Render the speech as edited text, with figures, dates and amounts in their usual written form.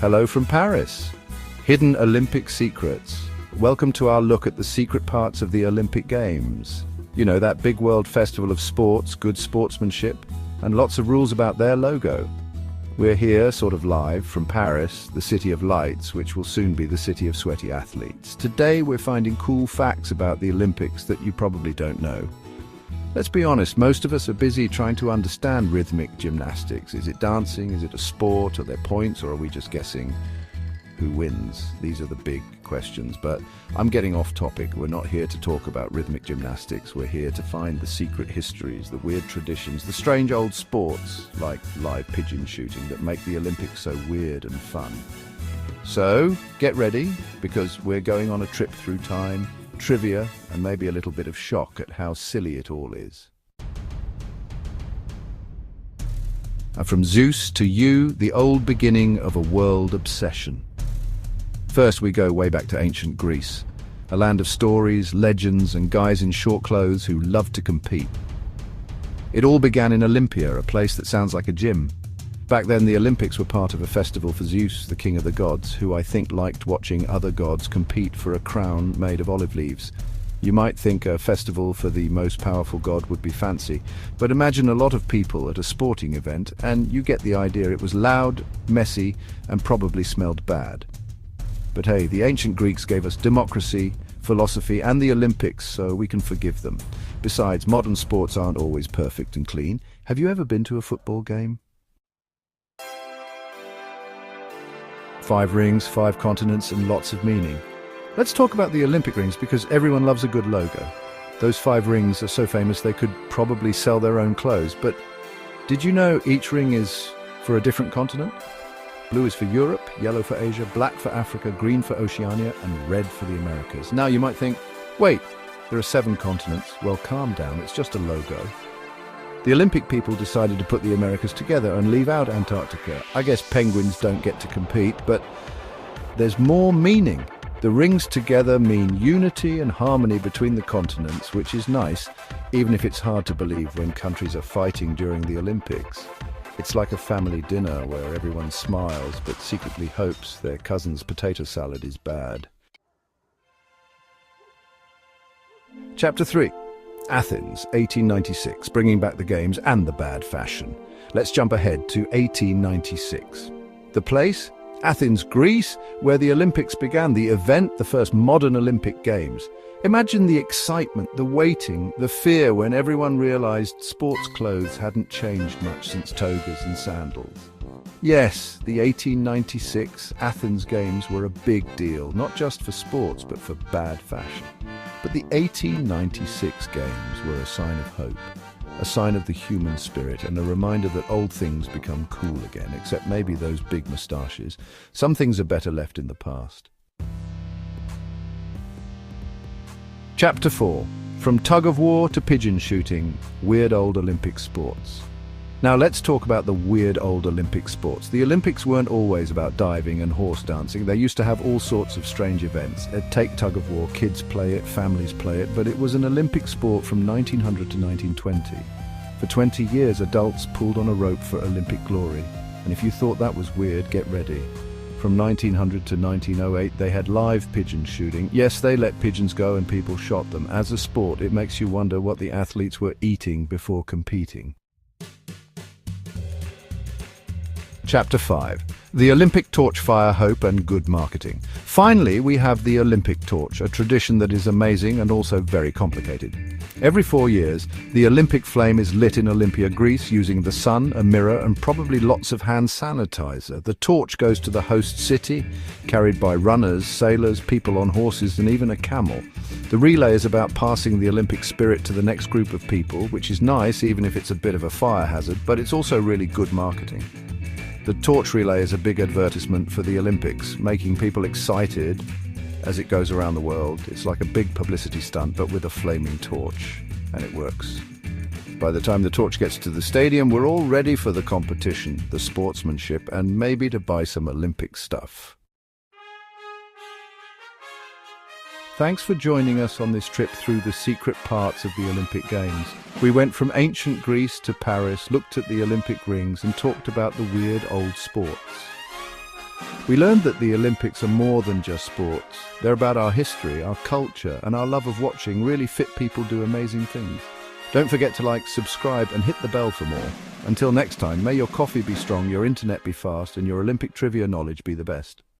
Hello from Paris. Hidden Olympic secrets. Welcome to our look at the secret parts of the Olympic Games. You know, that big world festival of sports, good sportsmanship, and lots of rules about their logo. We're here, sort of live, from Paris, the city of lights, which will soon be the city of sweaty athletes. Today we're finding cool facts about the Olympics that you probably don't know. Let's be honest, most of us are busy trying to understand rhythmic gymnastics. Is it dancing? Is it a sport? Are there points? Or are we just guessing who wins? These are the big questions, but I'm getting off topic. We're not here to talk about rhythmic gymnastics. We're here to find the secret histories, the weird traditions, the strange old sports like live pigeon shooting that make the Olympics so weird and fun. So get ready, because we're going on a trip through time, trivia, and maybe a little bit of shock at how silly it all is. From Zeus to you, the old beginning of a world obsession. First, we go way back to ancient Greece, a land of stories, legends, and guys in short clothes who loved to compete. It all began in Olympia, a place that sounds like a gym. Back then, the Olympics were part of a festival for Zeus, the king of the gods, who I think liked watching other gods compete for a crown made of olive leaves. You might think a festival for the most powerful god would be fancy, but imagine a lot of people at a sporting event, and you get the idea. It was loud, messy, and probably smelled bad. But hey, the ancient Greeks gave us democracy, philosophy, and the Olympics, so we can forgive them. Besides, modern sports aren't always perfect and clean. Have you ever been to a football game? 5 rings, 5 continents, and lots of meaning. Let's talk about the Olympic rings, because everyone loves a good logo. Those 5 rings are so famous they could probably sell their own clothes. But did you know each ring is for a different continent? Blue is for Europe, yellow for Asia, black for Africa, green for Oceania, and red for the Americas. Now you might think, wait, there are 7 continents. Well, calm down, it's just a logo. The Olympic people decided to put the Americas together and leave out Antarctica. I guess penguins don't get to compete, but there's more meaning. The rings together mean unity and harmony between the continents, which is nice, even if it's hard to believe when countries are fighting during the Olympics. It's like a family dinner where everyone smiles but secretly hopes their cousin's potato salad is bad. Chapter 3. Athens, 1896, bringing back the games and the bad fashion. Let's jump ahead to 1896. The place? Athens, Greece, where the Olympics began, the event, the first modern Olympic Games. Imagine the excitement, the waiting, the fear when everyone realized sports clothes hadn't changed much since togas and sandals. Yes, the 1896 Athens Games were a big deal, not just for sports, but for bad fashion. But the 1896 Games were a sign of hope, a sign of the human spirit, and a reminder that old things become cool again, except maybe those big moustaches. Some things are better left in the past. Chapter 4. From tug-of-war to pigeon shooting, weird old Olympic sports. Now let's talk about the weird old Olympic sports. The Olympics weren't always about diving and horse dancing. They used to have all sorts of strange events. Take tug-of-war, kids play it, families play it, but it was an Olympic sport from 1900 to 1920. For 20 years, adults pulled on a rope for Olympic glory. And if you thought that was weird, get ready. From 1900 to 1908, they had live pigeon shooting. Yes, they let pigeons go and people shot them. As a sport, it makes you wonder what the athletes were eating before competing. Chapter 5. The Olympic torch: fire, hope, and good marketing. Finally, we have the Olympic torch, a tradition that is amazing and also very complicated. Every 4 years, the Olympic flame is lit in Olympia, Greece, using the sun, a mirror, and probably lots of hand sanitizer. The torch goes to the host city, carried by runners, sailors, people on horses, and even a camel. The relay is about passing the Olympic spirit to the next group of people, which is nice, even if it's a bit of a fire hazard, but it's also really good marketing. The torch relay is a big advertisement for the Olympics, making people excited as it goes around the world. It's like a big publicity stunt, but with a flaming torch, and it works. By the time the torch gets to the stadium, we're all ready for the competition, the sportsmanship, and maybe to buy some Olympic stuff. Thanks for joining us on this trip through the secret parts of the Olympic Games. We went from ancient Greece to Paris, looked at the Olympic rings, and talked about the weird old sports. We learned that the Olympics are more than just sports. They're about our history, our culture, and our love of watching really fit people do amazing things. Don't forget to like, subscribe, and hit the bell for more. Until next time, may your coffee be strong, your internet be fast, and your Olympic trivia knowledge be the best.